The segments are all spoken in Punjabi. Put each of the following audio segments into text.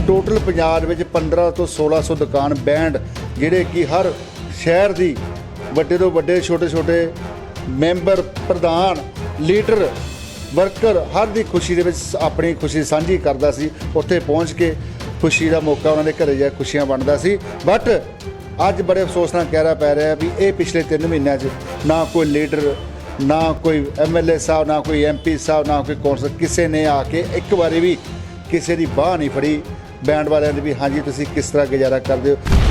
टोटल पंजाब में 1500 तो 1600 दुकान बैंड जिहड़े कि हर शहर की वड्डे तो वड्डे छोटे छोटे मैंबर प्रधान लीडर वर्कर हर की खुशी दे विच अपनी खुशी साझी करता सी। उत्थे पहुँच के खुशी का मौका उन्होंने घरे जा खुशियां वंडदा सी। बट अज बड़े अफसोस नाल कहना पै रहा भी ये पिछले 3 महीनों ना कोई लीडर ना कोई MLA साहब ना कोई MP साहब ना कोई कौंसल किसी ने आके एक बारी भी किसी की बाह नहीं फड़ी बैंड वाले ने भी हाँ जी तुसीं किस तरह गुजारा करते हो।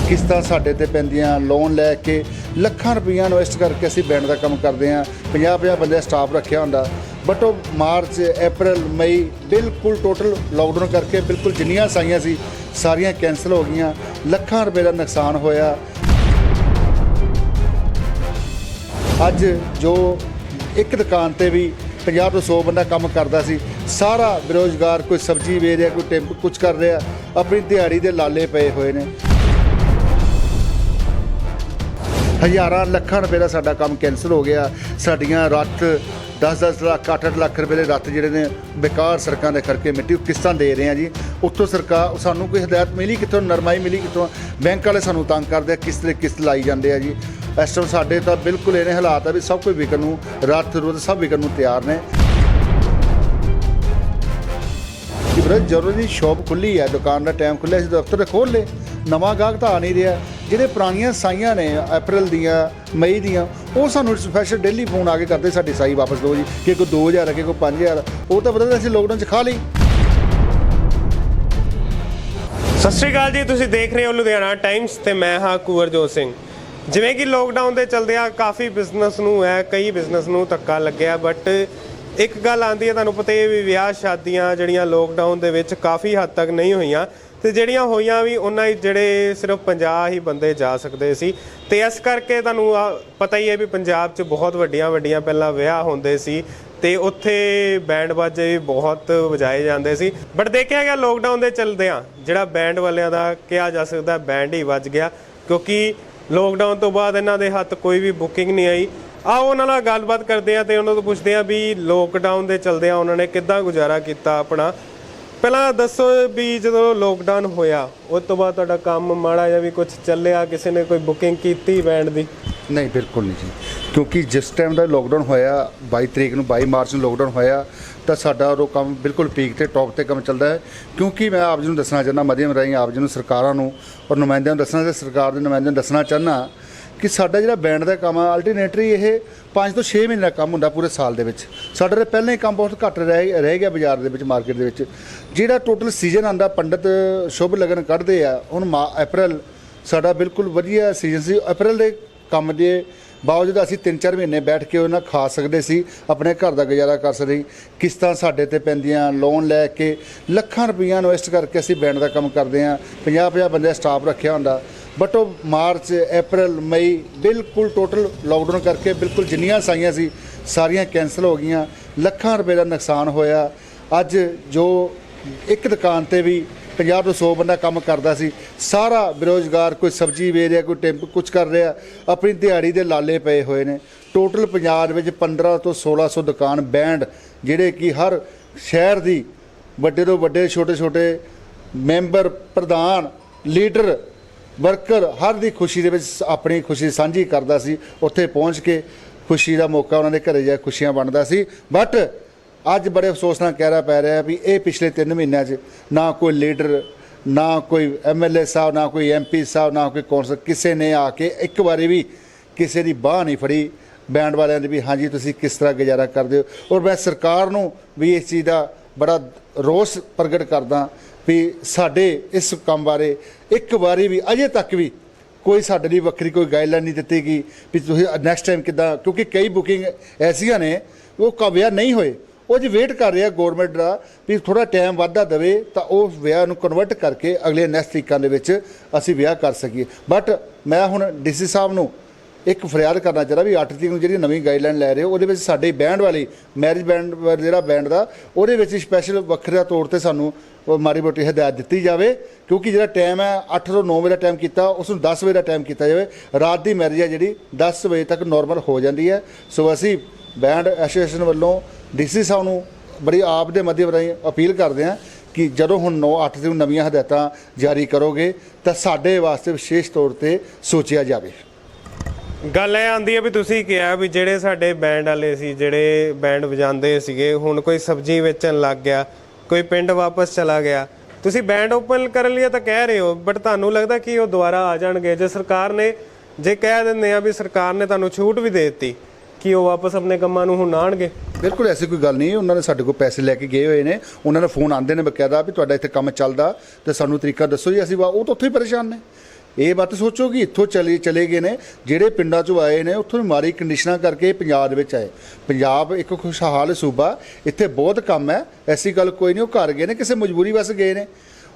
किस्तां साडे ते पैंदियां लोन लैके ਲੱਖਾਂ रुपया इन्वेस्ट करके असीं बैंड का काम करते हैं 50-50 बंदे स्टाफ रखा हुंदा। बट वो मार्च अप्रैल मई बिल्कुल टोटल लॉकडाउन करके बिल्कुल जिन्नियां साइयां सी सारियां कैंसल हो गई। ਲੱਖਾਂ रुपये का नुकसान होया। अज जो एक दुकान ते भी 50 तो 100 बंदा काम करता सी सारा बेरोजगार कोई सब्जी बेच रहा कोई टेंप कुछ कर रहा अपनी दिहाड़ी दे लाले पे हुए ने। हज़ारां ਲੱਖਾਂ रुपये का साडा काम कैंसल हो गया। साडियां रत्त 10-10 लाख 8-8 लाख रुपये के रत्त जिहड़े ने बेकार सड़कों के करके मिट्टी किस्तां दे रहे हैं जी। उत्तों सरकार सानू कोई हदायत मिली कितों नरमाई मिली कितों बैंक वाले सानू तंग करते किस्त दे किस्त लाई जाते हैं जी। इस टाइम साडे तां बिल्कुल इन्हें हालात है भी सब कुछ विकन नूं रत्त रुत्त सब विकन नूं तैयार ने। ਜਦੋਂ ਦੀ शॉप खुली है दुकान का टाइम खुलिया दफ्तर खोल ले नवा गाहक तो आ नहीं रहा। ਜਿਹੜੇ ਪੁਰਾਣੀਆਂ ਸਾਈਆਂ ਨੇ अप्रैल ਦੀਆਂ मई ਦੀਆਂ ਉਹ ਸਾਨੂੰ ਸਪੈਸ਼ਲ ਡੇਲੀ ਫੋਨ ਆ ਕੇ ਕਰਦੇ ਸਾਡੀ ਸਾਈ ਵਾਪਸ ਦਿਓ ਜੀ ਕਿ ਕੋਈ 2000 ਹੈ ਕਿ ਕੋਈ 5000 ਉਹ ਤਾਂ ਪਤਾ ਅਸੀਂ ਲੋਕਡਾਊਨ 'ਚ ਖਾ ਲਈ। ਸਤਿ ਸ਼੍ਰੀ ਅਕਾਲ ਜੀ, ਤੁਸੀਂ ਦੇਖ ਰਹੇ ਹੋ ਲੁਧਿਆਣਾ ਟਾਈਮਸ ਤੇ ਮੈਂ ਹਾਂ ਕੁਵਰਜੋਤ ਸਿੰਘ। ਜਿਵੇਂ ਕਿ ਲੋਕਡਾਊਨ ਦੇ ਚਲਦਿਆਂ ਕਾਫੀ ਬਿਜ਼ਨਸ ਨੂੰ ਹੈ ਕਈ ਬਿਜ਼ਨਸ ਨੂੰ ਧੱਕਾ ਲੱਗਿਆ। ਬਟ ਇੱਕ ਗੱਲ ਆਉਂਦੀ ਹੈ ਤੁਹਾਨੂੰ ਪਤਾ ਹੀ ਵੀ ਵਿਆਹ ਸ਼ਾਦੀਆਂ ਜਿਹੜੀਆਂ ਲੋਕਡਾਊਨ ਦੇ ਵਿੱਚ ਕਾਫੀ ਹੱਦ ਤੱਕ ਨਹੀਂ ਹੋਈਆਂ ਤੇ ਜਿਹੜੀਆਂ ਹੋਈਆਂ ਵੀ ਉਹਨਾਂ ਹੀ ਜਿਹੜੇ ਸਿਰਫ 50 ਹੀ ਬੰਦੇ ਜਾ ਸਕਦੇ ਸੀ। ਤੇ ਇਸ ਕਰਕੇ ਤੁਹਾਨੂੰ ਪਤਾ ਹੀ ਹੈ ਵੀ ਪੰਜਾਬ 'ਚ ਬਹੁਤ ਵੱਡੀਆਂ ਪਹਿਲਾਂ ਵਿਆਹ ਹੁੰਦੇ ਸੀ ਤੇ ਉੱਥੇ ਬੈਂਡ ਬਾਜੇ ਵੀ ਬਹੁਤ ਵਜਾਏ ਜਾਂਦੇ ਸੀ। ਬਟ ਦੇਖਿਆ ਗਿਆ ਲੋਕਡਾਊਨ ਦੇ ਚਲਦਿਆਂ ਜਿਹੜਾ ਬੈਂਡ ਵਾਲਿਆਂ ਦਾ ਕਿਹਾ ਜਾ ਸਕਦਾ ਬੈਂਡ ਹੀ ਵੱਜ ਗਿਆ ਕਿਉਂਕਿ ਲੋਕਡਾਊਨ ਤੋਂ ਬਾਅਦ ਇਹਨਾਂ ਦੇ ਹੱਥ ਕੋਈ ਵੀ ਬੁਕਿੰਗ ਨਹੀਂ ਆਈ। ਆਓ ਉਹਨਾਂ ਨਾਲ ਗੱਲਬਾਤ ਕਰਦੇ ਹਾਂ ਤੇ ਉਹਨਾਂ ਤੋਂ ਪੁੱਛਦੇ ਹਾਂ ਵੀ ਲੋਕਡਾਊਨ ਦੇ ਚਲਦਿਆਂ ਉਹਨਾਂ ਨੇ ਕਿੱਦਾਂ ਗੁਜ਼ਾਰਾ ਕੀਤਾ ਆਪਣਾ। ਪਹਿਲਾਂ ਦੱਸੋ ਵੀ ਜਦੋਂ ਲੋਕਡਾਊਨ ਹੋਇਆ ਉਸ ਤੋਂ ਬਾਅਦ ਤੁਹਾਡਾ ਕੰਮ ਮਾੜਾ ਜਾਂ ਵੀ ਕੁਝ ਚੱਲਿਆ ਕਿਸੇ ਨੇ ਕੋਈ ਬੁਕਿੰਗ ਕੀਤੀ ਬੈਂਡ ਦੀ? नहीं बिल्कुल नहीं जी क्योंकि जिस टाइम का लॉकडाउन होया 22 तरीक ਨੂੰ 22 ਮਾਰਚ ਨੂੰ लॉकडाउन होया तो साडा वो काम बिल्कुल पीक ते टॉप ते काम चलता है। क्योंकि मैं आप जी ਨੂੰ दसना चाहना माध्यम राही आप जी ਨੂੰ ਸਰਕਾਰਾਂ ਨੂੰ और नुमाइंदिਆਂ ਨੂੰ दसना ते सरकार ਦੇ नुमाइंदिਆਂ ਨੂੰ दसना चाहना कि साडा ਜਿਹੜਾ बैंड ਦਾ ਕੰਮ ਆ अल्टरनेटरी ਇਹ 5 ਤੋਂ 6 ਮਹੀਨੇ ਦਾ ਕੰਮ ਹੁੰਦਾ ਪੂਰੇ ਸਾਲ ਦੇ ਵਿੱਚ। ਸਾਡਾ ਤਾਂ ਪਹਿਲਾਂ ਹੀ ਕੰਮ ਬਹੁਤ ਘੱਟ ਰਹਿ ਗਿਆ ਬਾਜ਼ਾਰ ਦੇ ਵਿੱਚ ਮਾਰਕੀਟ ਦੇ ਵਿੱਚ। ਜਿਹੜਾ ਟੋਟਲ ਸੀਜ਼ਨ ਆਉਂਦਾ ਪੰਡਤ ਸ਼ੁਭ ਲਗਨ ਕੱਢਦੇ ਆ ਹੁਣ ਅਪ੍ਰੈਲ ਸਾਡਾ ਬਿਲਕੁਲ ਵਧੀਆ ਸੀਜ਼ਨ ਸੀ। ਅਪ੍ਰੈਲ ਦੇ ਕੰਮ ਦੇ ਬਾਵਜੂਦ ਅਸੀਂ 3-4 ਮਹੀਨੇ ਬੈਠ ਕੇ ਉਹਨਾਂ ਖਾ ਸਕਦੇ ਸੀ ਆਪਣੇ ਘਰ ਦਾ ਗੁਜ਼ਾਰਾ ਕਰ ਸਕਦੇ ਸੀ। ਕਿਸ਼ਤਾਂ ਸਾਡੇ ਤੇ ਪੈਂਦੀਆਂ ਲੋਨ ਲੈ ਕੇ ਲੱਖਾਂ ਰੁਪਈਆ ਇਨਵੈਸਟ ਕਰਕੇ ਅਸੀਂ ਬੈਂਡ ਦਾ ਕੰਮ ਕਰਦੇ ਹਾਂ 50-50 ਬੰਦੇ ਸਟਾਫ ਰੱਖਿਆ ਹੁੰਦਾ। बट वो मार्च अप्रैल मई बिल्कुल टोटल लॉकडाउन करके बिल्कुल जिन्नियां साइयां सी सारियां कैंसल हो गई। ਲੱਖਾਂ रुपये का नुकसान होया। अज जो एक दुकान ते भी 50 तो 100 बंदा काम करता सी सारा बेरोजगार कोई सब्जी बेच रहा कोई टेंप कुछ कर रहा अपनी दिहाड़ी दे लाले पे हुए ने। टोटल पंजाब में 1500 तो 1600 दुकान बैंड जिहड़े कि हर शहर की वड्डे तो वड्डे छोटे छोटे मैंबर प्रधान लीडर वर्कर हर की खुशी दे विच अपनी खुशी साझी करता सी। उत्थे पहुँच के खुशी का मौका उन्होंने घरे जा खुशियां वंडदा सी। बट अज बड़े अफसोस नाल कहना पै रहा भी ये पिछले 3 महीनों ना कोई लीडर ना कोई MLA साहब ना कोई MP साहब ना कोई कौंसल किसी ने आके एक बारी भी किसी की बाह नहीं फड़ी बैंड वाले ने भी हाँ जी तुसीं किस तरह गुजारा करते हो। और मैं सरकार नूं भी इस चीज़ का बड़ा रोस प्रगट करदा भी साडे इस काम बारे एक बारी भी अजे तक भी कोई साडे लई वक्री कोई गाइडलाइन नहीं दी गई भी तुसीं नैक्सट टाइम किद्दां क्योंकि कई बुकिंग ऐसियां ने वो विआह नहीं होए वो जी वेट कर रहा गौरमेंट का भी थोड़ा टाइम वाधा देवे तो वह विआह नूं कन्वर्ट करके अगले नैक्सट तरीकों के विच असीं विआह कर सकीए। बट मैं हुण DC साहब नूं एक फरियाद करना चाहता भी 8 तरीक जी नवी गाइडलाइन लै रहे हो वो साडे बैंड वाली मैरिज बैंड जो बैंड का वो स्पैशल वक्रा तौर पर सानू माड़ी मोटी हदायत दी जाए क्योंकि जो टाइम है 8 तो 9 बजे टाइम किया उसनूं 10 बजे का टाइम किया जाए। रात की मैरिज है जी 10 बजे तक नॉर्मल हो जाती है। सो असी बैंड एसोसीएशन वालों DC साहब नूं ਬੜੀ ਆਪ ਦੇ ਮਾਧਿਅਮ ਰਾਹੀਂ ਅਪੀਲ ਕਰਦੇ ਹਾਂ ਕਿ ਜਦੋਂ ਹੁਣ 9-8 ਨੂੰ ਨਵੀਆਂ ਹਦਾਇਤਾਂ ਜਾਰੀ ਕਰੋਗੇ ਤਾਂ ਸਾਡੇ ਵਾਸਤੇ ਵਿਸ਼ੇਸ਼ ਤੌਰ ਤੇ ਸੋਚਿਆ ਜਾਵੇ। ਗੱਲ ਇਹ ਆਂਦੀ ਹੈ ਵੀ ਤੁਸੀਂ ਕਿਹਾ ਵੀ ਜਿਹੜੇ ਸਾਡੇ ਬੈਂਡ ਵਾਲੇ ਸੀ, ਜਿਹੜੇ ਬੈਂਡ ਵਜਾਉਂਦੇ ਸੀਗੇ, ਹੁਣ ਕੋਈ ਸਬਜ਼ੀ ਵੇਚਣ ਲੱਗ ਗਿਆ, ਕੋਈ ਪਿੰਡ ਵਾਪਸ ਚਲਾ ਗਿਆ। ਤੁਸੀਂ ਬੈਂਡ ਓਪਨ ਕਰਨ ਲਈ ਤਾਂ ਕਹਿ ਰਹੇ ਹੋ, ਬਟ ਤੁਹਾਨੂੰ ਲੱਗਦਾ ਕਿ ਉਹ ਦੁਬਾਰਾ ਆ ਜਾਣਗੇ ਜੇ ਸਰਕਾਰ ਨੇ, ਜੇ ਕਹਿ ਦਿੰਦੇ ਆ ਵੀ ਸਰਕਾਰ ਨੇ ਤੁਹਾਨੂੰ ਛੂਟ ਵੀ ਦੇ ਦਿੱਤੀ ਕਿ ਉਹ ਵਾਪਸ ਆਪਣੇ ਕੰਮਾਂ ਨੂੰ ਹੁਣ ਆਉਣਗੇ? ਬਿਲਕੁਲ ਐਸੀ ਕੋਈ ਗੱਲ ਨਹੀਂ। ਉਹਨਾਂ ਨੇ ਸਾਡੇ ਕੋਲ ਪੈਸੇ ਲੈ ਕੇ ਗਏ ਹੋਏ ਨੇ, ਉਹਨਾਂ ਦੇ ਫੋਨ ਆਉਂਦੇ ਨੇ ਬਕਾਇਦਾ ਵੀ ਤੁਹਾਡਾ ਇੱਥੇ ਕੰਮ ਚੱਲਦਾ ਤੇ ਸਾਨੂੰ ਤਰੀਕਾ ਦੱਸੋ ਜੀ। ਅਸੀਂ ਉਹ ਤਾਂ ਉੱਥੋਂ ਹੀ ਪਰੇਸ਼ਾਨ ਨੇ। ਇਹ ਬਾਤ ਸੋਚੋ ਕਿ ਇੱਥੋਂ ਚਲੇ ਗਏ ਨੇ, ਜਿਹੜੇ ਪਿੰਡਾਂ 'ਚੋਂ ਆਏ ਨੇ ਉੱਥੋਂ ਮਾੜੀ ਕੰਡੀਸ਼ਨਾਂ ਕਰਕੇ ਪੰਜਾਬ ਦੇ ਵਿੱਚ ਆਏ। ਪੰਜਾਬ ਇੱਕ ਖੁਸ਼ਹਾਲ ਸੂਬਾ, ਇੱਥੇ ਬਹੁਤ ਕੰਮ ਹੈ, ਐਸੀ ਗੱਲ ਕੋਈ ਨਹੀਂ। ਉਹ ਘਰ ਗਏ ਨੇ, ਕਿਸੇ ਮਜਬੂਰੀ ਵਸ ਗਏ ਨੇ।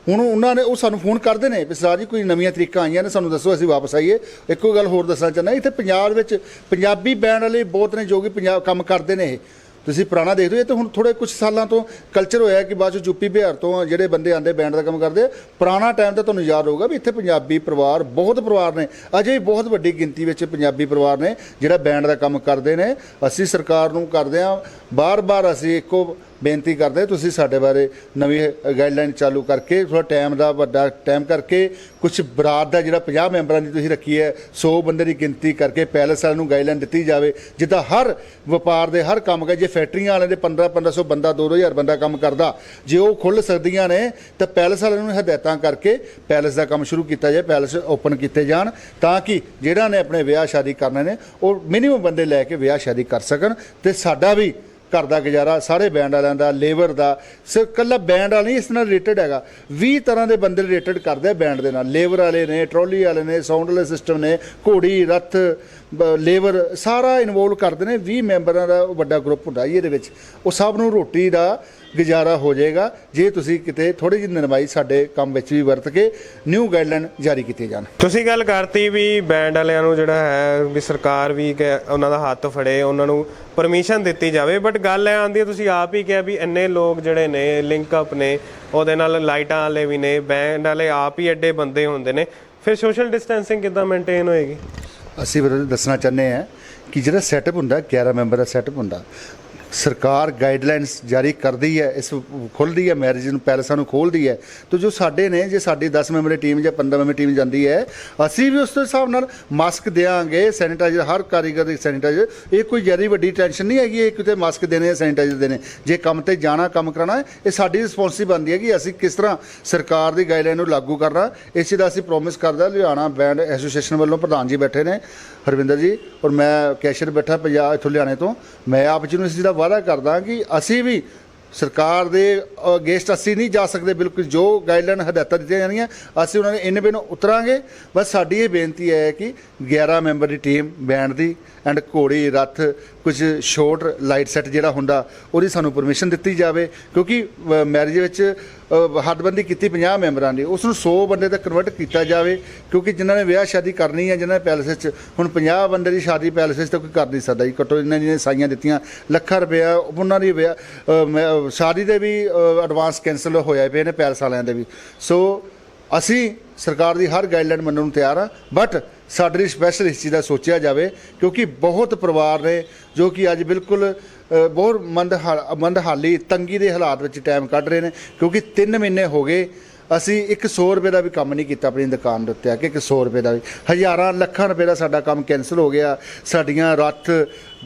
ਹੁਣ ਉਹਨਾਂ ਨੇ ਉਹ ਸਾਨੂੰ ਫੋਨ ਕਰਦੇ ਨੇ ਵੀ ਸਰ ਜੀ ਕੋਈ ਨਵੀਆਂ ਤਰੀਕਾਂ ਆਈਆਂ ਨੇ, ਸਾਨੂੰ ਦੱਸੋ, ਅਸੀਂ ਵਾਪਸ ਆਈਏ। ਇੱਕੋ ਗੱਲ ਹੋਰ ਦੱਸਣਾ ਚਾਹੁੰਦਾ, ਇੱਥੇ ਪੰਜਾਬ ਦੇ ਵਿੱਚ ਪੰਜਾਬੀ ਬੈਂਡ ਵਾਲੇ ਬਹੁਤ ਨੇ ਜੋ ਕਿ ਪੰਜਾਬ ਕੰਮ ਕਰਦੇ ਨੇ। ਇਹ ਤੁਸੀਂ ਪੁਰਾਣਾ ਦੇਖਦੇ ਹੋ, ਇਹ ਤਾਂ ਹੁਣ ਥੋੜ੍ਹੇ ਕੁਛ ਸਾਲਾਂ ਤੋਂ ਕਲਚਰ ਹੋਇਆ ਕਿ ਬਾਅਦ 'ਚ ਯੂਪੀ ਬਿਹਾਰ ਤੋਂ ਜਿਹੜੇ ਬੰਦੇ ਆਉਂਦੇ ਬੈਂਡ ਦਾ ਕੰਮ ਕਰਦੇ। ਪੁਰਾਣਾ ਟਾਈਮ ਤਾਂ ਤੁਹਾਨੂੰ ਯਾਦ ਹੋਊਗਾ ਵੀ ਇੱਥੇ ਪੰਜਾਬੀ ਪਰਿਵਾਰ, ਬਹੁਤ ਪਰਿਵਾਰ ਨੇ, ਅਜੇ ਵੀ ਬਹੁਤ ਵੱਡੀ ਗਿਣਤੀ ਵਿੱਚ ਪੰਜਾਬੀ ਪਰਿਵਾਰ ਨੇ ਜਿਹੜਾ ਬੈਂਡ ਦਾ ਕੰਮ ਕਰਦੇ ਨੇ। ਅਸੀਂ ਸਰਕਾਰ ਨੂੰ ਕਰਦੇ ਹਾਂ ਬਾਰ-ਬਾਰ, ਅਸੀਂ ਇੱਕੋ ਬੇਨਤੀ ਕਰਦੇ, ਤੁਸੀਂ ਸਾਡੇ ਬਾਰੇ ਨਵੀਂ ਗਾਈਡਲਾਈਨ ਚਾਲੂ ਕਰਕੇ, ਥੋੜ੍ਹਾ ਟਾਈਮ ਦਾ ਵੱਡਾ ਟਾਈਮ ਕਰਕੇ, ਕੁਛ ਬਰਾਤ ਦਾ ਜਿਹੜਾ 50 ਮੈਂਬਰਾਂ ਦੀ ਤੁਸੀਂ ਰੱਖੀ ਹੈ, 100 ਬੰਦੇ ਦੀ ਗਿਣਤੀ ਕਰਕੇ ਪੈਲਸ ਵਾਲਿਆਂ ਨੂੰ ਗਾਈਡਲਾਈਨ ਦਿੱਤੀ ਜਾਵੇ। ਜਿੱਦਾਂ ਹਰ ਵਪਾਰ ਦੇ ਹਰ ਕੰਮ ਜੇ ਫੈਕਟਰੀਆਂ ਵਾਲਿਆਂ ਦੇ 1500 ਬੰਦਾ, 2000 ਬੰਦਾ ਕੰਮ ਕਰਦਾ, ਜੇ ਉਹ ਖੁੱਲ੍ਹ ਸਕਦੀਆਂ ਨੇ ਤਾਂ ਪੈਲਸ ਵਾਲਿਆਂ ਨੂੰ ਹਦਾਇਤਾਂ ਕਰਕੇ ਪੈਲਸ ਦਾ ਕੰਮ ਸ਼ੁਰੂ ਕੀਤਾ ਜਾਏ, ਪੈਲਸ ਓਪਨ ਕੀਤੇ ਜਾਣ, ਤਾਂ ਕਿ ਜਿਹੜਾ ਨੇ ਆਪਣੇ ਵਿਆਹ ਸ਼ਾਦੀ ਕਰਨੇ ਨੇ ਉਹ ਮਿਨੀਮਮ ਬੰਦੇ ਲੈ ਕੇ ਵਿਆਹ ਸ਼ਾਦੀ ਕਰ ਸਕਣ। ਤੇ ਸਾਡਾ ਵੀ ਘਰ ਦਾ ਗੁਜ਼ਾਰਾ, ਸਾਰੇ ਬੈਂਡ ਵਾਲਿਆਂ ਦਾ, ਲੇਬਰ ਦਾ, ਸਿਰਫ ਇਕੱਲਾ ਬੈਂਡ ਵਾਲਾ ਨਹੀਂ ਇਸ ਨਾਲ ਰਿਲੇਟਡ ਹੈਗਾ, 20 ਤਰ੍ਹਾਂ ਦੇ ਬੰਦੇ ਰਿਲੇਟਡ ਕਰਦੇ ਆ ਬੈਂਡ ਦੇ ਨਾਲ। ਲੇਬਰ ਵਾਲੇ ਨੇ, ਟਰੋਲੀ ਵਾਲੇ ਨੇ, ਸਾਊਂਡ ਵਾਲੇ ਸਿਸਟਮ ਨੇ, ਘੋੜੀ, ਰੱਥ, ਲੇਬਰ ਸਾਰਾ ਇਨਵੋਲਵ ਕਰਦੇ ਨੇ। 20 ਮੈਂਬਰਾਂ ਦਾ ਵੱਡਾ ਗਰੁੱਪ ਹੁੰਦਾ ਜੀ ਇਹਦੇ ਵਿੱਚ। ਉਹ ਸਭ ਨੂੰ ਰੋਟੀ ਦਾ ਗੁਜ਼ਾਰਾ ਹੋ ਜਾਏਗਾ ਜੇ ਤੁਸੀਂ ਕਿਤੇ ਥੋੜ੍ਹੀ ਜਿਹੀ ਨਰਮਾਈ ਸਾਡੇ ਕੰਮ ਵਿੱਚ ਵੀ ਵਰਤ ਕੇ ਨਿਊ ਗਾਈਡਲਾਈਨ ਜਾਰੀ ਕੀਤੀ ਜਾਣ। ਤੁਸੀਂ ਗੱਲ ਕਰਤੀ ਵੀ ਬੈਂਡ ਵਾਲਿਆਂ ਨੂੰ ਜਿਹੜਾ ਹੈ ਵੀ ਸਰਕਾਰ ਵੀ ਉਹਨਾਂ ਦਾ ਹੱਥ ਫੜੇ, ਉਹਨਾਂ ਨੂੰ ਪਰਮਿਸ਼ਨ ਦਿੱਤੀ ਜਾਵੇ, ਬਟ ਗੱਲ ਇਹ ਆਉਂਦੀ ਹੈ, ਤੁਸੀਂ ਆਪ ਹੀ ਕਿਹਾ ਵੀ ਇੰਨੇ ਲੋਕ ਜਿਹੜੇ ਨੇ ਲਿੰਕ ਅਪ ਨੇ, ਉਹਦੇ ਨਾਲ ਲਾਈਟਾਂ ਵਾਲੇ ਵੀ ਨੇ, ਬੈਂਡ ਵਾਲੇ ਆਪ ਹੀ ਐਡੇ ਬੰਦੇ ਹੁੰਦੇ ਨੇ, ਫਿਰ ਸੋਸ਼ਲ ਡਿਸਟੈਂਸਿੰਗ ਕਿੱਦਾਂ ਮੇਨਟੇਨ ਹੋਏਗੀ? ਅਸੀਂ ਦੱਸਣਾ ਚਾਹੁੰਦੇ ਹਾਂ ਕਿ ਜਿਹੜਾ ਸੈਟਅਪ ਹੁੰਦਾ 11 ਮੈਂਬਰ ਦਾ ਸੈਟਅਪ ਹੁੰਦਾ, ਸਰਕਾਰ ਗਾਈਡਲਾਈਨਸ ਜਾਰੀ ਕਰਦੀ ਹੈ, ਇਸ ਖੁੱਲ੍ਹਦੀ ਹੈ ਮੈਰਿਜ ਨੂੰ, ਪੈਲਸਾਂ ਨੂੰ ਖੋਲ੍ਹਦੀ ਹੈ। ਤਾਂ ਜੋ ਸਾਡੇ ਨੇ, ਜੇ ਸਾਡੀ 10 ਮੈਂਬਰ ਟੀਮ ਜਾਂ 15 ਮੈਂਬਰ ਟੀਮ ਜਾਂਦੀ ਹੈ, ਅਸੀਂ ਵੀ ਉਸ ਦੇ ਹਿਸਾਬ ਨਾਲ ਮਾਸਕ ਦਿਆਂਗੇ, ਸੈਨੀਟਾਈਜ਼ਰ, ਹਰ ਕਾਰੀਗਰ ਦੀ ਸੈਨੀਟਾਈਜ਼ਰ। ਇਹ ਕੋਈ ਜ਼ਿਆਦਾ ਵੱਡੀ ਟੈਨਸ਼ਨ ਨਹੀਂ ਹੈਗੀ ਇਹ ਕਿਤੇ ਮਾਸਕ ਦੇਣੇ, ਸੈਨੀਟਾਈਜ਼ਰ ਦੇਣੇ। ਜੇ ਕੰਮ ਤੇ ਜਾਣਾ, ਕੰਮ ਕਰਾਉਣਾ, ਇਹ ਸਾਡੀ ਰਿਸਪੌਂਸਿਬਿਲਿਟੀ ਬਣਦੀ ਹੈ ਕਿ ਅਸੀਂ ਕਿਸ ਤਰ੍ਹਾਂ ਸਰਕਾਰ ਦੀ ਗਾਈਡਲਾਈਨ ਨੂੰ ਲਾਗੂ ਕਰਨਾ। ਇਸ ਚੀਜ਼ ਦਾ ਅਸੀਂ ਪ੍ਰੋਮਿਸ ਕਰਦਾ। ਲੁਧਿਆਣਾ ਬੈਂਡ ਐਸੋਸੀਏਸ਼ਨ ਵੱਲੋਂ ਪ੍ਰਧਾਨ ਜੀ ਬੈਠੇ ਨੇ, ਹਰਵਿੰਦਰ ਜੀ, ਔਰ ਮੈਂ ਕੈਸ਼ੀਅਰ ਬੈਠਾ ਪੰਜਾਬ ਇੱਥੋਂ ਲੁਧਿਆਣੇ ਤੋਂ। ਮੈਂ ਆਪ ਜੀ ਨੂੰ ਇਸ ਚੀਜ਼ ਦਾ ਵਾਅਦਾ ਕਰਦਾ ਕਿ ਅਸੀਂ ਵੀ ਸਰਕਾਰ ਦੇ ਅਗੇਂਸਟ ਅਸੀਂ ਨਹੀਂ ਜਾ ਸਕਦੇ। ਬਿਲਕੁਲ ਜੋ ਗਾਈਡਲਾਈਨ ਹਦਾਇਤਾਂ ਦਿੱਤੀਆਂ ਜਾਣਗੀਆਂ ਅਸੀਂ ਉਹਨਾਂ ਦੇ ਇੰਨੇ ਬਿਨ ਉਤਰਾਂਗੇ। ਬਸ ਸਾਡੀ ਇਹ ਬੇਨਤੀ ਹੈ ਕਿ 11 member the team band the and ਘੋੜੀ, ਰੱਥ, ਕੁਝ ਸ਼ੋਟ ਲਾਈਟ ਸੈੱਟ ਜਿਹੜਾ ਹੁੰਦਾ ਉਹਦੀ ਸਾਨੂੰ ਪਰਮਿਸ਼ਨ ਦਿੱਤੀ ਜਾਵੇ, ਕਿਉਂਕਿ ਮੈਰਿਜ ਵਿੱਚ ਹੱਦਬੰਦੀ ਕੀਤੀ 50 ਮੈਂਬਰਾਂ ਦੀ, ਉਸ ਨੂੰ 100 ਬੰਦੇ ਤੱਕ ਕਨਵਰਟ ਕੀਤਾ ਜਾਵੇ। ਕਿਉਂਕਿ ਜਿਨ੍ਹਾਂ ਨੇ ਵਿਆਹ ਸ਼ਾਦੀ ਕਰਨੀ ਹੈ, ਜਿਨ੍ਹਾਂ ਨੇ ਪੈਲਸ ਵਿੱਚ, ਹੁਣ 50 ਬੰਦੇ ਦੀ ਸ਼ਾਦੀ ਪੈਲਸ ਵਿੱਚ ਤਾਂ ਕੋਈ ਕਰ ਨਹੀਂ ਸਕਦਾ ਜੀ। ਘੱਟੋ ਇਹਨਾਂ ਨੇ ਸਾਈਆਂ ਦਿੱਤੀਆਂ ਲੱਖਾਂ ਰੁਪਇਆ, ਉਹਨਾਂ ਦੀ ਵਿਆਹ ਸ਼ਾਦੀ ਦੇ ਵੀ ਐਡਵਾਂਸ ਕੈਂਸਲ ਹੋਇਆ ਪਏ ਨੇ ਪੈਲਸ ਵਾਲਿਆਂ ਦੇ ਵੀ। ਸੋ ਅਸੀਂ ਸਰਕਾਰ ਦੀ ਹਰ ਗਾਈਡਲਾਈਨ ਮੰਨਣ ਨੂੰ ਤਿਆਰ ਹਾਂ, ਬਟ ਸਾਡੇ ਲਈ ਸਪੈਸ਼ਲ ਇਸ ਚੀਜ਼ ਦਾ ਸੋਚਿਆ ਜਾਵੇ, ਕਿਉਂਕਿ ਬਹੁਤ ਪਰਿਵਾਰ ਨੇ ਜੋ ਕਿ ਅੱਜ ਬਿਲਕੁਲ ਬਹੁਤ ਮੰਦਹਾਲੀ ਤੰਗੀ ਦੇ ਹਾਲਾਤ ਵਿੱਚ ਟਾਈਮ ਕੱਢ ਰਹੇ ਨੇ। ਕਿਉਂਕਿ 3 ਮਹੀਨੇ ਹੋ ਗਏ ਅਸੀਂ 100 ਰੁਪਏ ਦਾ ਵੀ ਕੰਮ ਨਹੀਂ ਕੀਤਾ ਆਪਣੀ ਦੁਕਾਨ ਦੇ ਉੱਤੇ ਆ ਕੇ, 100 ਰੁਪਏ ਦਾ ਵੀ, ਹਜ਼ਾਰਾਂ ਲੱਖਾਂ ਰੁਪਏ ਦਾ ਸਾਡਾ ਕੰਮ ਕੈਂਸਲ ਹੋ ਗਿਆ। ਸਾਡੀਆਂ ਰੱਥ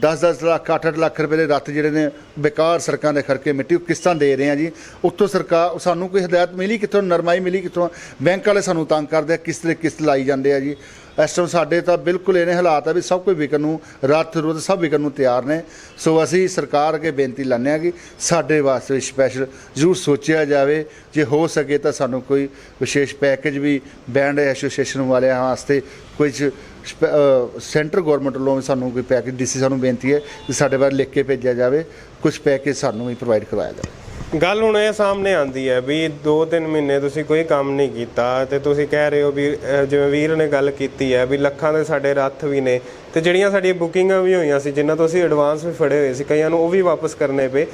10-10 ਲੱਖ 8-8 ਲੱਖ ਰੁਪਏ ਦੇ ਰੱਥ ਜਿਹੜੇ ਨੇ ਬੇਕਾਰ ਸੜਕਾਂ ਦੇ ਖਰਕੇ ਮਿੱਟੀ ਉਹ ਕਿਸ਼ਤਾਂ ਦੇ ਰਹੇ ਆ ਜੀ। ਉੱਥੋਂ ਸਰਕਾਰ ਸਾਨੂੰ ਕੋਈ ਹਦਾਇਤ ਮਿਲੀ ਕਿੱਥੋਂ, ਨਰਮਾਈ ਮਿਲੀ ਕਿੱਥੋਂ? ਬੈਂਕ ਵਾਲੇ ਸਾਨੂੰ ਤੰਗ ਕਰਦੇ ਆ, ਕਿਸ਼ਤ ਲਾਈ ਜਾਂਦੇ ਆ ਜੀ। ਇਸ ਟਾਈਮ ਸਾਡੇ ਤਾਂ ਬਿਲਕੁਲ ਇਹਨੇ ਹਾਲਾਤ ਆ ਵੀ ਸਭ ਕੁਝ ਵਿਕਣ ਨੂੰ, ਰੱਥ ਰੁੱਤ ਸਭ ਵਿਕਣ ਨੂੰ ਤਿਆਰ ਨੇ। ਸੋ ਅਸੀਂ ਸਰਕਾਰ ਅੱਗੇ ਬੇਨਤੀ ਲਾਉਂਦੇ ਹਾਂ ਕਿ ਸਾਡੇ ਵਾਸਤੇ ਸਪੈਸ਼ਲ ਜ਼ਰੂਰ ਸੋਚਿਆ ਜਾਵੇ। ਜੇ ਹੋ ਸਕੇ ਤਾਂ ਸਾਨੂੰ ਕੋਈ ਵਿਸ਼ੇਸ਼ ਪੈਕੇਜ ਵੀ ਬੈਂਡ ਐਸੋਸੀਏਸ਼ਨ ਵਾਲਿਆਂ ਵਾਸਤੇ ਕੁਝ ਸੈਂਟਰ ਗੌਰਮੈਂਟ ਵੱਲੋਂ ਸਾਨੂੰ ਕੋਈ ਪੈਕੇਜ, ਡੀਸੀ ਸਾਨੂੰ ਬੇਨਤੀ ਹੈ ਕਿ ਸਾਡੇ ਬਾਰੇ ਲਿਖ ਕੇ ਭੇਜਿਆ ਜਾਵੇ, ਕੁਝ ਪੈਕੇਜ ਸਾਨੂੰ ਵੀ ਪ੍ਰੋਵਾਈਡ ਕਰਵਾਇਆ ਜਾਵੇ। ਗੱਲ ਹੁਣ ਇਹ ਸਾਹਮਣੇ ਆਉਂਦੀ ਹੈ ਵੀ 2-3 ਮਹੀਨੇ ਤੁਸੀਂ ਕੋਈ ਕੰਮ ਨਹੀਂ ਕੀਤਾ ਤੇ ਤੁਸੀਂ ਕਹਿ ਰਹੇ ਹੋ ਵੀ ਜਿਵੇਂ ਵੀਰ ਨੇ ਗੱਲ ਕੀਤੀ ਹੈ ਵੀ ਲੱਖਾਂ ਦੇ ਸਾਡੇ ਰੱਥ ਵੀ ਨੇ ਤੇ ਜਿਹੜੀਆਂ ਸਾਡੀਆਂ ਬੁਕਿੰਗਾਂ ਵੀ ਹੋਈਆਂ ਸੀ, ਜਿਨ੍ਹਾਂ ਤੋਂ ਅਸੀਂ ਐਡਵਾਂਸ ਵੀ ਫੜੇ ਹੋਏ ਸੀ, ਕਈਆਂ ਨੂੰ ਉਹ ਵੀ ਵਾਪਸ ਕਰਨੇ ਪਏ।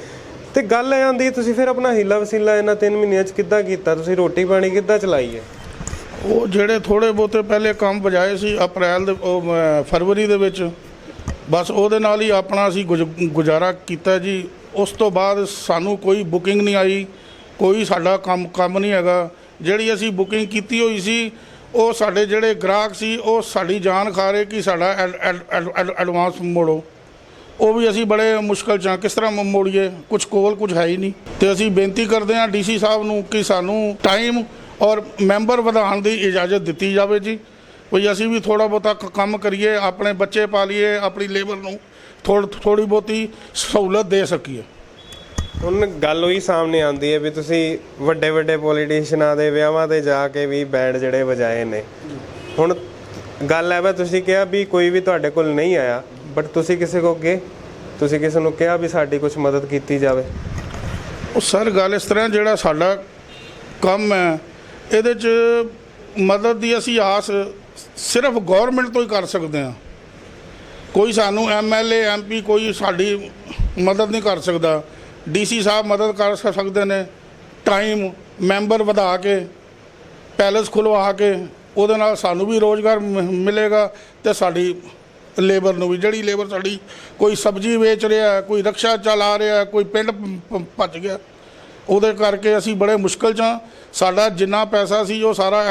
ਤੇ ਗੱਲ ਇਹ ਆਉਂਦੀ ਤੁਸੀਂ ਫਿਰ ਆਪਣਾ ਹੀਲਾ ਵਸੀਲਾ ਇਹਨਾਂ 3 ਮਹੀਨਿਆਂ 'ਚ ਕਿੱਦਾਂ ਕੀਤਾ? ਤੁਸੀਂ ਰੋਟੀ ਪਾਣੀ ਕਿੱਦਾਂ ਚਲਾਈ ਹੈ? ਉਹ ਜਿਹੜੇ ਥੋੜ੍ਹੇ ਬਹੁਤੇ ਪਹਿਲੇ ਕੰਮ ਬਜਾਏ ਸੀ ਅਪ੍ਰੈਲ ਦੇ ਫਰਵਰੀ ਦੇ ਵਿੱਚ, ਬਸ ਉਹਦੇ ਨਾਲ ਹੀ ਆਪਣਾ ਅਸੀਂ ਗੁਜ਼ਾਰਾ ਕੀਤਾ ਜੀ। ਉਸ ਤੋਂ ਬਾਅਦ ਸਾਨੂੰ ਕੋਈ ਬੁਕਿੰਗ ਨਹੀਂ ਆਈ, ਕੋਈ ਸਾਡਾ ਕੰਮ ਨਹੀਂ ਹੈਗਾ। ਜਿਹੜੀ ਅਸੀਂ ਬੁਕਿੰਗ ਕੀਤੀ ਹੋਈ ਸੀ ਉਹ ਸਾਡੇ ਜਿਹੜੇ ਗ੍ਰਾਹਕ ਸੀ ਉਹ ਸਾਡੀ ਜਾਨ ਖਾ ਰਹੇ ਕਿ ਸਾਡਾ ਐਡਵਾਂਸ ਮੋੜੋ। ਉਹ ਵੀ ਅਸੀਂ ਬੜੇ ਮੁਸ਼ਕਲ 'ਚ ਹਾਂ, ਕਿਸ ਤਰ੍ਹਾਂ ਮੋੜੀਏ, ਕੁਝ ਕੋਲ ਕੁਝ ਹੈ ਹੀ ਨਹੀਂ। ਤੇ ਅਸੀਂ ਬੇਨਤੀ ਕਰਦੇ ਹਾਂ ਡੀਸੀ ਸਾਹਿਬ ਨੂੰ ਕਿ ਸਾਨੂੰ ਟਾਈਮ ਔਰ ਮੈਂਬਰ ਵਧਾਉਣ ਦੀ ਇਜਾਜ਼ਤ ਦਿੱਤੀ ਜਾਵੇ ਜੀ। ਕੋਈ ਅਸੀਂ ਵੀ ਥੋੜ੍ਹਾ ਬਹੁਤਾ ਕੰਮ ਕਰੀਏ, ਆਪਣੇ ਬੱਚੇ ਪਾਲੀਏ, ਆਪਣੀ ਲੇਬਰ ਨੂੰ ਥੋੜ੍ਹੀ ਬਹੁਤੀ ਸਹੂਲਤ ਦੇ ਸਕੀਏ। ਹੁਣ ਗੱਲ ਉਹੀ ਸਾਹਮਣੇ ਆਉਂਦੀ ਹੈ ਵੀ ਤੁਸੀਂ ਵੱਡੇ ਵੱਡੇ ਪੋਲੀਟੀਸ਼ੀਅਨਾਂ ਦੇ ਵਿਆਹਾਂ ਤੇ ਜਾ ਕੇ ਵੀ ਬੈਂਡ ਜਿਹੜੇ ਵਜਾਏ ਨੇ। ਹੁਣ ਗੱਲ ਹੈ ਵਾ, ਤੁਸੀਂ ਕਿਹਾ ਵੀ ਕੋਈ ਵੀ ਤੁਹਾਡੇ ਕੋਲ ਨਹੀਂ ਆਇਆ, ਬਟ ਤੁਸੀਂ ਕਿਸੇ ਕੋਲ ਗਏ, ਤੁਸੀਂ ਕਿਸੇ ਨੂੰ ਕਿਹਾ ਵੀ ਸਾਡੀ ਕੁਝ ਮਦਦ ਕੀਤੀ ਜਾਵੇ? ਉਹ ਸਰ ਗੱਲ ਇਸ ਤਰ੍ਹਾਂ, ਜਿਹੜਾ ਸਾਡਾ ਕੰਮ ਹੈ ਇਹਦੇ 'ਚ ਮਦਦ ਦੀ ਅਸੀਂ ਆਸ ਸਿਰਫ ਗੌਰਮੈਂਟ ਤੋਂ ਹੀ ਕਰ ਸਕਦੇ ਹਾਂ। ਕੋਈ ਸਾਨੂੰ MLA MP ਕੋਈ ਸਾਡੀ ਮਦਦ ਨਹੀਂ ਕਰ ਸਕਦਾ। DC ਸਾਹਿਬ ਮਦਦ ਕਰ ਸਕਦੇ ਨੇ, ਟਾਈਮ ਮੈਂਬਰ ਵਧਾ ਕੇ, ਪੈਲਸ ਖੁਲਵਾ ਕੇ, ਉਹਦੇ ਨਾਲ ਸਾਨੂੰ ਵੀ ਰੋਜ਼ਗਾਰ ਮਿਲੇਗਾ ਤੇ ਸਾਡੀ ਲੇਬਰ ਨੂੰ ਵੀ। ਜਿਹੜੀ ਲੇਬਰ ਸਾਡੀ ਕੋਈ ਸਬਜ਼ੀ ਵੇਚ ਰਿਹਾ, ਕੋਈ ਰਕਸ਼ਾ ਚਲਾ ਰਿਹਾ, ਕੋਈ ਪਿੰਡ ਭੱਜ ਗਿਆ, ਉਹਦੇ ਕਰਕੇ ਅਸੀਂ ਬੜੇ ਮੁਸ਼ਕਲ 'ਚ ਹਾਂ। ਸਾਡਾ ਜਿੰਨਾ ਪੈਸਾ ਸੀ ਉਹ ਸਾਰਾ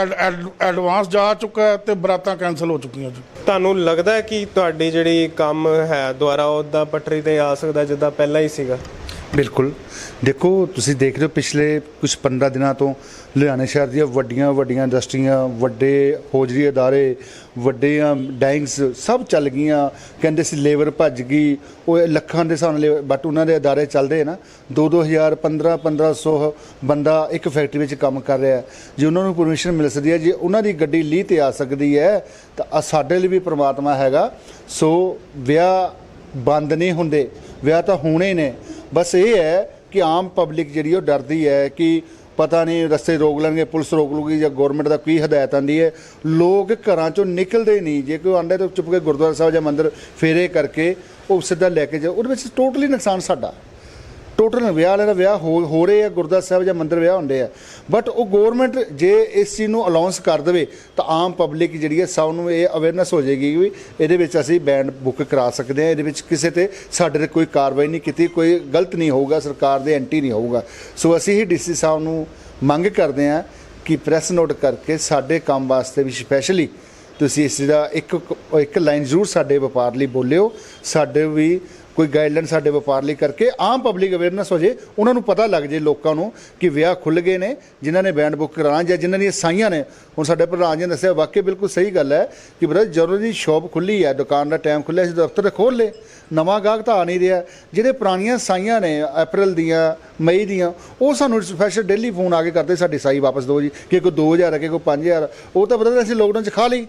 ਐਡਵਾਂਸ ਜਾ ਚੁੱਕਾ ਹੈ ਤੇ ਬਰਾਤਾਂ ਕੈਂਸਲ ਹੋ ਚੁੱਕੀਆਂ ਜੀ। ਤੁਹਾਨੂੰ ਲੱਗਦਾ ਕਿ ਤੁਹਾਡੀ ਜਿਹੜੀ ਕੰਮ ਹੈ ਦੁਆਰਾ ਉੱਦਾਂ ਪਟਰੀ ਤੇ ਆ ਸਕਦਾ ਜਿੱਦਾਂ ਪਹਿਲਾਂ ਹੀ ਸੀਗਾ? ਬਿਲਕੁਲ। ਦੇਖੋ, ਤੁਸੀਂ ਦੇਖ ਰਹੇ ਹੋ ਪਿਛਲੇ ਕੁਝ 15 ਦਿਨਾਂ ਤੋਂ ਲੁਧਿਆਣਾ ਸ਼ਹਿਰ ਦੀਆਂ ਵੱਡੀਆਂ ਇੰਡਸਟਰੀਆਂ, ਵੱਡੇ ਹੌਜ਼ਰੀ ਅਦਾਰੇ, ਵੱਡੀਆਂ ਡਾਈਂਗਸ ਸਭ ਚੱਲ ਗਈਆਂ। ਕਹਿੰਦੇ ਸੀ ਲੇਬਰ ਭੱਜ ਗਈ, ਉਹ ਲੱਖਾਂ ਦੇ ਹਿਸਾਬ ਨਾਲ, ਬਟ ਉਹਨਾਂ ਦੇ ਅਦਾਰੇ ਚੱਲਦੇ ਨਾ 2-2000 1500 ਬੰਦਾ ਇੱਕ ਫੈਕਟਰੀ ਵਿੱਚ ਕੰਮ ਕਰ ਰਿਹਾ। ਜੇ ਉਹਨਾਂ ਨੂੰ ਪਰਮਿਸ਼ਨ ਮਿਲ ਸਕਦੀ ਹੈ, ਜੇ ਉਹਨਾਂ ਦੀ ਗੱਡੀ ਲੀਹ ਤੇ ਆ ਸਕਦੀ ਹੈ ਤਾਂ ਸਾਡੇ ਲਈ ਵੀ ਪ੍ਰਮਾਤਮਾ ਹੈਗਾ। ਸੋ ਵਿਆਹ ਬੰਦ ਨਹੀਂ ਹੁੰਦੇ, ਵਿਆਹ ਤਾਂ ਹੋਣੇ ਨੇ। ਬਸ ਇਹ ਹੈ ਕਿ ਆਮ ਪਬਲਿਕ ਜਿਹੜੀ ਉਹ ਡਰਦੀ ਹੈ ਕਿ ਪਤਾ ਨਹੀਂ ਰਸਤੇ ਰੋਕ ਲੈਣਗੇ, ਪੁਲਿਸ ਰੋਕ ਲੂਗੀ ਜਾਂ ਗੌਰਮੈਂਟ ਦਾ ਕੀ ਹਦਾਇਤ ਆਉਂਦੀ ਹੈ। ਲੋਕ ਘਰਾਂ ਚੋਂ ਨਿਕਲਦੇ ਨਹੀਂ। ਜੇ ਕੋਈ ਆਂਦੇ ਤਾਂ ਚੁੱਪ ਕੇ ਗੁਰਦੁਆਰਾ ਸਾਹਿਬ ਜਾਂ ਮੰਦਿਰ ਫੇਰੇ ਕਰਕੇ ਉਹ ਸਿੱਧਾ ਲੈ ਕੇ ਜਾ, ਉਹਦੇ ਵਿੱਚ ਟੋਟਲੀ ਨੁਕਸਾਨ ਸਾਡਾ। ਟੋਟਲ ਵਿਆਹ ਵਾਲੇ ਦਾ ਵਿਆਹ ਹੋ ਰਹੇ ਆ, ਗੁਰਦੁਆਰਾ ਸਾਹਿਬ ਜਾਂ ਮੰਦਿਰ ਵਿਆਹ ਹੁੰਦੇ ਆ, ਬਟ ਉਹ ਗੌਰਮੈਂਟ ਜੇ ਇਸ ਚੀਜ਼ ਨੂੰ ਅਲਾਉਂਸ ਕਰ ਦੇਵੇ ਤਾਂ ਆਮ ਪਬਲਿਕ ਜਿਹੜੀ ਹੈ ਸਭ ਨੂੰ ਇਹ ਅਵੇਅਰਨੈਸ ਹੋ ਜਾਏਗੀ ਵੀ ਇਹਦੇ ਵਿੱਚ ਅਸੀਂ ਬੈਂਡ ਬੁੱਕ ਕਰਾ ਸਕਦੇ ਹਾਂ। ਇਹਦੇ ਵਿੱਚ ਕਿਸੇ ਤੇ ਸਾਡੇ ਤੇ ਕੋਈ ਕਾਰਵਾਈ ਨਹੀਂ ਕੀਤੀ, ਕੋਈ ਗਲਤ ਨਹੀਂ ਹੋਊਗਾ, ਸਰਕਾਰ ਦੇ ਐਂਟੀ ਨਹੀਂ ਹੋਊਗਾ। ਸੋ ਅਸੀਂ ਹੀ DC ਸਾਹਿਬ ਨੂੰ ਮੰਗ ਕਰਦੇ ਹਾਂ ਕਿ ਪ੍ਰੈਸ ਨੋਟ ਕਰਕੇ ਸਾਡੇ ਕੰਮ ਵਾਸਤੇ ਵੀ ਸਪੈਸ਼ਲੀ ਤੁਸੀਂ ਇਸ ਦਾ ਇੱਕ ਲਾਈਨ ਜ਼ਰੂਰ ਸਾਡੇ ਵਪਾਰ ਲਈ ਬੋਲਿਓ। ਸਾਡੇ ਵੀ ਕੋਈ ਗਾਈਡਲਾਈਨ ਸਾਡੇ ਵਪਾਰ ਲਈ ਕਰਕੇ ਆਮ ਪਬਲਿਕ ਅਵੇਅਰਨੈਸ ਹੋ ਜੇ, ਉਹਨਾਂ ਨੂੰ ਪਤਾ ਲੱਗ ਜੇ ਲੋਕਾਂ ਨੂੰ ਕਿ ਵਿਆਹ ਖੁੱਲ੍ਹ ਗਏ ਨੇ। ਜਿਨ੍ਹਾਂ ਨੇ ਬੈਂਡ ਬੁੱਕ ਕਰਾਉਣਾ ਜਾਂ ਜਿਨ੍ਹਾਂ ਦੀਆਂ ਸਾਈਆਂ ਨੇ, ਹੁਣ ਸਾਡੇ ਪ੍ਰਧਾਨ ਜੀ ਨੇ ਦੱਸਿਆ, ਵਾਕਈ ਬਿਲਕੁਲ ਸਹੀ ਗੱਲ ਹੈ ਕਿ ਬਰਦਰ ਜਦੋਂ ਦੀ ਸ਼ੌਪ ਖੁੱਲ੍ਹੀ ਹੈ, ਦੁਕਾਨ ਦਾ ਟਾਈਮ ਖੁੱਲ੍ਹਿਆ ਸੀ, ਦਫ਼ਤਰ ਖੋਲ੍ਹ ਲਏ, ਨਵਾਂ ਗਾਹਕ ਤਾਂ ਆ ਨਹੀਂ ਰਿਹਾ। ਜਿਹੜੇ ਪੁਰਾਣੀਆਂ ਸਾਈਆਂ ਨੇ ਅਪ੍ਰੈਲ ਦੀਆਂ, ਮਈ ਦੀਆਂ, ਉਹ ਸਾਨੂੰ ਸਪੈਸ਼ਲ ਡੇਲੀ ਫੋਨ ਆ ਕੇ ਕਰਦੇ ਸਾਡੀ ਸਾਈ ਵਾਪਸ ਦਿਓ ਜੀ, ਕਿ ਕੋਈ 2000 ਹੈ, ਕਿ ਕੋਈ 5000। ਉਹ ਤਾਂ ਬਰਦਰ ਅਸੀਂ ਲੋਕਡਾਊਨ 'ਚ ਖਾ ਲਈ,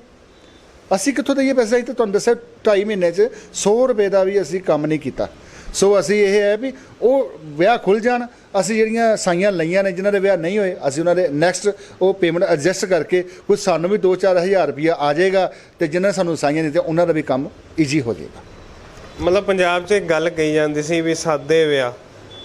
ਅਸੀਂ ਕਿੱਥੋਂ ਦਈਏ ਪੈਸਾ? ਅਸੀਂ ਤਾਂ ਤੁਹਾਨੂੰ ਦੱਸਿਆ 2.5 ਮਹੀਨੇ 'ਚ 100 ਰੁਪਏ ਦਾ ਵੀ ਅਸੀਂ ਕੰਮ ਨਹੀਂ ਕੀਤਾ। ਸੋ ਅਸੀਂ ਇਹ ਹੈ ਵੀ ਉਹ ਵਿਆਹ ਖੁੱਲ੍ਹ ਜਾਣ। ਅਸੀਂ ਜਿਹੜੀਆਂ ਸਾਈਆਂ ਲਈਆਂ ਨੇ, ਜਿਨ੍ਹਾਂ ਦੇ ਵਿਆਹ ਨਹੀਂ ਹੋਏ, ਅਸੀਂ ਉਹਨਾਂ ਦੇ ਨੈਕਸਟ ਉਹ ਪੇਮੈਂਟ ਐਡਜਸਟ ਕਰਕੇ ਕੁਝ ਸਾਨੂੰ ਵੀ 2-4 ਹਜ਼ਾਰ ਰੁਪਈਆ ਆ ਜਾਏਗਾ ਤੇ ਜਿਨ੍ਹਾਂ ਨੇ ਸਾਨੂੰ ਸਾਈਆਂ ਦਿੱਤੀਆਂ ਉਹਨਾਂ ਦਾ ਵੀ ਕੰਮ ਈਜ਼ੀ ਹੋ ਜਾਏਗਾ। ਮਤਲਬ ਪੰਜਾਬ 'ਚ ਇੱਕ ਗੱਲ ਕਹੀ ਜਾਂਦੀ ਸੀ ਵੀ ਸਾਦੇ ਵਿਆਹ,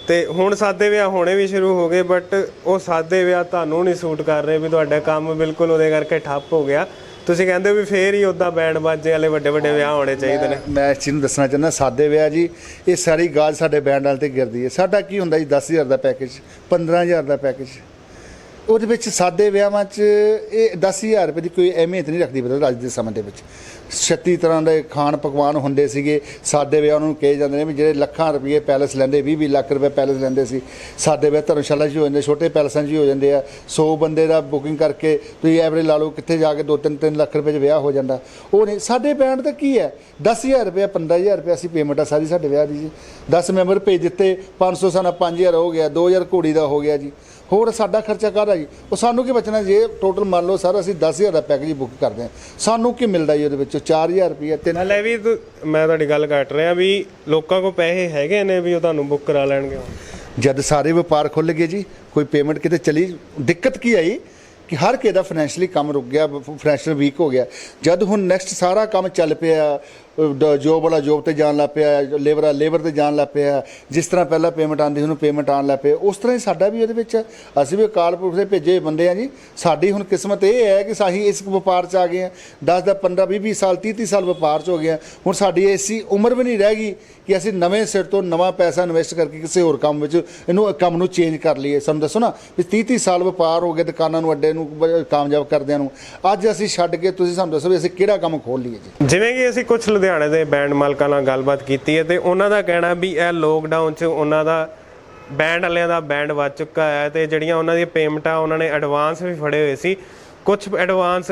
ਤੇ ਹੁਣ ਸਾਦੇ ਵਿਆਹ ਹੋਣੇ ਵੀ ਸ਼ੁਰੂ ਹੋ ਗਏ, ਬਟ ਉਹ ਸਾਦੇ ਵਿਆਹ ਤੁਹਾਨੂੰ ਨਹੀਂ ਸੂਟ ਕਰ ਰਹੇ, ਵੀ ਤੁਹਾਡਾ ਕੰਮ ਬਿਲਕੁਲ ਉਹਦੇ ਕਰਕੇ ਠੱਪ ਹੋ ਗਿਆ। ਤੁਸੀਂ ਕਹਿੰਦੇ ਹੋ ਵੀ ਫੇਰ ਹੀ ਉੱਦਾਂ ਬੈਂਡ ਬਾਜੇ ਵਾਲੇ ਵੱਡੇ ਵਿਆਹ ਹੋਣੇ ਚਾਹੀਦੇ ਨੇ। ਮੈਂ ਇਸ ਚੀਜ਼ ਨੂੰ ਦੱਸਣਾ ਚਾਹੁੰਦਾ, ਸਾਦੇ ਵਿਆਹ ਜੀ ਇਹ ਸਾਰੀ ਗਾਜ ਸਾਡੇ ਬੈਂਡ ਵਾਲੇ ਤੇ ਗਿਰਦੀ ਹੈ। ਸਾਡਾ ਕੀ ਹੁੰਦਾ ਜੀ, 10,000 ਦਾ ਪੈਕੇਜ, 15,000 ਦਾ ਪੈਕੇਜ, ਉਹਦੇ ਵਿੱਚ ਸਾਦੇ ਵਿਆਹਾਂ 'ਚ ਇਹ 10,000 ਰੁਪਏ ਦੀ ਕੋਈ ਅਹਿਮੀਅਤ ਨਹੀਂ ਰੱਖਦੀ। ਬਦਲ ਅੱਜ ਦੇ ਸਮੇਂ ਦੇ ਵਿੱਚ 36 ਤਰ੍ਹਾਂ ਦੇ ਖਾਣ ਪਕਵਾਨ ਹੁੰਦੇ ਸੀਗੇ। ਸਾਦੇ ਵਿਆਹ ਨੂੰ ਕਹੇ ਜਾਂਦੇ ਨੇ ਵੀ ਜਿਹੜੇ ਲੱਖਾਂ ਰੁਪਏ ਪੈਲਸ ਲੈਂਦੇ, 20-20 ਲੱਖ ਰੁਪਏ ਪੈਲਸ ਲੈਂਦੇ ਸੀ, ਸਾਦੇ ਵਿਆਹ ਧਰਮਸ਼ਾਲਾ 'ਚ ਹੋ ਜਾਂਦੇ, ਛੋਟੇ ਪੈਲਸਾਂ 'ਚ ਵੀ ਹੋ ਜਾਂਦੇ ਆ। 100 ਬੰਦੇ ਦਾ ਬੁਕਿੰਗ ਕਰਕੇ ਤੁਸੀਂ ਐਵਰੇਜ ਲਾ ਲਓ, ਕਿੱਥੇ ਜਾ ਕੇ 2-3 ਲੱਖ ਰੁਪਏ 'ਚ ਵਿਆਹ ਹੋ ਜਾਂਦਾ। ਉਹ ਨਹੀਂ, ਸਾਡੇ ਬੈਂਡ ਤਾਂ ਕੀ ਹੈ, 10,000 ਰੁਪਏ 15,000 ਰੁਪਏ ਅਸੀਂ ਪੇਮੈਂਟ ਆ ਸਾਰੀ ਸਾਡੇ ਵਿਆਹ ਦੀ ਜੀ। 10 ਮੈਂਬਰ ਭੇਜ ਦਿੱਤੇ, 500 ਸਾਨਾ 5,000 ਹੋ ਗਿਆ, 2,000 ਘੋੜੀ ਦਾ ਹੋ ਗਿਆ ਜੀ। ਹੋਰ ਸਾਡਾ ਖਰਚਾ ਕਾਹਦਾ ਜੀ? ਉਹ ਸਾਨੂੰ ਕੀ ਬਚਣਾ? ਜੇ ਟੋਟਲ ਮੰਨ ਲਓ ਸਰ ਅਸੀਂ 10,000 ਦਾ ਪੈਕੇਜ ਬੁੱਕ ਕਰਦੇ ਹਾਂ, ਸਾਨੂੰ ਕੀ ਮਿਲਦਾ ਜੀ ਉਹਦੇ ਵਿੱਚੋਂ? 4,000 ਰੁਪਏ। ਨਾਲੇ ਵੀ ਮੈਂ ਤੁਹਾਡੀ ਗੱਲ ਕੱਟ ਰਿਹਾ ਵੀ ਲੋਕਾਂ ਕੋਲ ਪੈਸੇ ਹੈਗੇ ਨੇ ਵੀ ਉਹ ਤੁਹਾਨੂੰ ਬੁੱਕ ਕਰਾ ਲੈਣਗੇ। ਜਦ ਸਾਰੇ ਵਪਾਰ ਖੁੱਲ੍ਹ ਗਏ ਜੀ, ਕੋਈ ਪੇਮੈਂਟ ਕਿਤੇ ਚਲੀ, ਦਿੱਕਤ ਕੀ ਆਈ ਕਿ ਹਰ ਕਿਸੇ ਦਾ ਫਾਈਨੈਂਸ਼ਲੀ ਕੰਮ ਰੁਕ ਗਿਆ, ਫਾਈਨੈਂਸ਼ੀਅਲ ਵੀਕ ਹੋ ਗਿਆ। ਜਦ ਹੁਣ ਨੈਕਸਟ ਸਾਰਾ ਕੰਮ ਚੱਲ ਪਿਆ, ਜੋਬ ਵਾਲਾ ਜੋਬ ਤੇ ਜਾਣ ਲੱਗ ਪਿਆ, ਲੇਬਰ ਵਾਲਾ ਲੇਬਰ ਤੇ ਜਾਣ ਲੱਗ ਪਿਆ। ਜਿਸ ਤਰ੍ਹਾਂ ਪਹਿਲਾਂ ਪੇਮੈਂਟ ਆਉਂਦੀ ਉਹਨੂੰ ਪੇਮੈਂਟ ਆਉਣ ਲੱਗ ਪਏ, ਉਸ ਤਰ੍ਹਾਂ ਹੀ ਸਾਡਾ ਵੀ ਉਹਦੇ ਵਿੱਚ ਅਸੀਂ ਵੀ ਅਕਾਲ ਪੁਰਖ ਦੇ ਭੇਜੇ ਬੰਦੇ ਆ ਜੀ। ਸਾਡੀ ਹੁਣ ਕਿਸਮਤ ਇਹ ਹੈ ਕਿ ਅਸੀਂ ਇਸ ਵਪਾਰ 'ਚ ਆ ਗਏ ਹਾਂ, 10 15 20 ਸਾਲ 30 ਸਾਲ ਵਪਾਰ 'ਚ ਹੋ ਗਏ। ਹੁਣ ਸਾਡੀ ਐਸੀ ਉਮਰ ਵੀ ਨਹੀਂ ਰਹਿ ਗਈ ਕਿ ਅਸੀਂ ਨਵੇਂ ਸਿਰ ਤੋਂ ਨਵਾਂ ਪੈਸਾ ਇਨਵੈਸਟ ਕਰਕੇ ਕਿਸੇ ਹੋਰ ਕੰਮ ਵਿੱਚ ਇਹਨੂੰ ਕੰਮ ਨੂੰ ਚੇਂਜ ਕਰ ਲਈਏ। ਸਾਨੂੰ ਦੱਸੋ ਨਾ ਵੀ 30 ਸਾਲ ਵਪਾਰ ਹੋ ਗਏ ਦੁਕਾਨਾਂ ਨੂੰ, ਅੱਡੇ ਨੂੰ ਕਾਮਯਾਬ ਕਰਦਿਆਂ ਨੂੰ, ਅੱਜ ਅਸੀਂ ਛੱਡ ਕੇ ਤੁਸੀਂ ਸਾਨੂੰ ਦੱਸੋ ਵੀ ਅਸੀਂ ਕਿਹੜਾ ਕੰਮ ਖੋਲ੍ਹ ਲਈਏ ਜੀ। ਜਿਵੇਂ ਕਿ ਅਸੀਂ ਕੁਝ ਲੁਧਿਆਣੇ ਦੇ ਬੈਂਡ ਮਾਲਕਾਂ ਨਾਲ ਗੱਲਬਾਤ ਕੀਤੀ ਹੈ ਤੇ ਉਹਨਾਂ ਦਾ ਕਹਿਣਾ ਵੀ ਇਹ ਲੋਕਡਾਊਨ 'ਚ ਉਹਨਾਂ ਦਾ ਬੈਂਡ ਵਾਲਿਆਂ ਦਾ ਬੈਂਡ ਵੱਜ ਚੁੱਕਾ ਹੈ ਤੇ ਜਿਹੜੀਆਂ ਉਹਨਾਂ ਦੀਆਂ ਪੇਮੈਂਟਾਂ ਉਹਨਾਂ ਨੇ ਐਡਵਾਂਸ ਵੀ ਫੜੇ ਹੋਏ ਸੀ, ਕੁਝ ਐਡਵਾਂਸ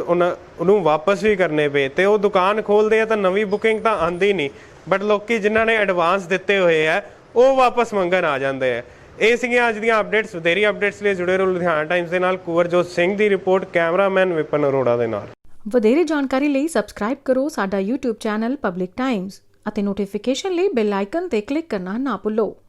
ਉਹਨੂੰ ਵਾਪਸ ਵੀ ਕਰਨੇ ਪਏ ਤੇ ਉਹ ਦੁਕਾਨ ਖੋਲ੍ਹਦੇ ਆ ਤਾਂ ਨਵੀਂ ਬੁਕਿੰਗ ਤਾਂ ਆਉਂਦੀ ਨਹੀਂ, ਬਟ ਲੋਕੀ ਜਿਨ੍ਹਾਂ ਨੇ ਐਡਵਾਂਸ ਦਿੱਤੇ ਹੋਏ ਆ ਉਹ ਵਾਪਸ ਮੰਗਣ ਆ ਜਾਂਦੇ ਆ। ਇਹ ਸੀਗੀਆਂ ਅੱਜ ਦੀਆਂ ਅਪਡੇਟਸ। ਵਧੇਰੀ ਅਪਡੇਟਸ ਲਈ ਜੁੜੇ ਰਹੋ ਲੁਧਿਆਣਾ ਟਾਈਮਸ ਦੇ ਨਾਲ। ਕੁਵਰਜੋਤ ਸਿੰਘ ਦੀ ਰਿਪੋਰਟ, ਕੈਮਰਾਮੈਨ ਵਿਪਨ ਅਰੋੜਾ ਦੇ ਨਾਲ। ਵਧੇਰੇ ਜਾਣਕਾਰੀ ਲਈ ਸਬਸਕ੍ਰਾਈਬ ਕਰੋ ਸਾਡਾ YouTube ਚੈਨਲ ਪਬਲਿਕ ਟਾਈਮਸ ਅਤੇ ਨੋਟੀਫਿਕੇਸ਼ਨ ਲਈ ਬੈਲ ਆਈਕਨ ਤੇ ਕਲਿੱਕ ਕਰਨਾ ਨਾ ਭੁੱਲੋ।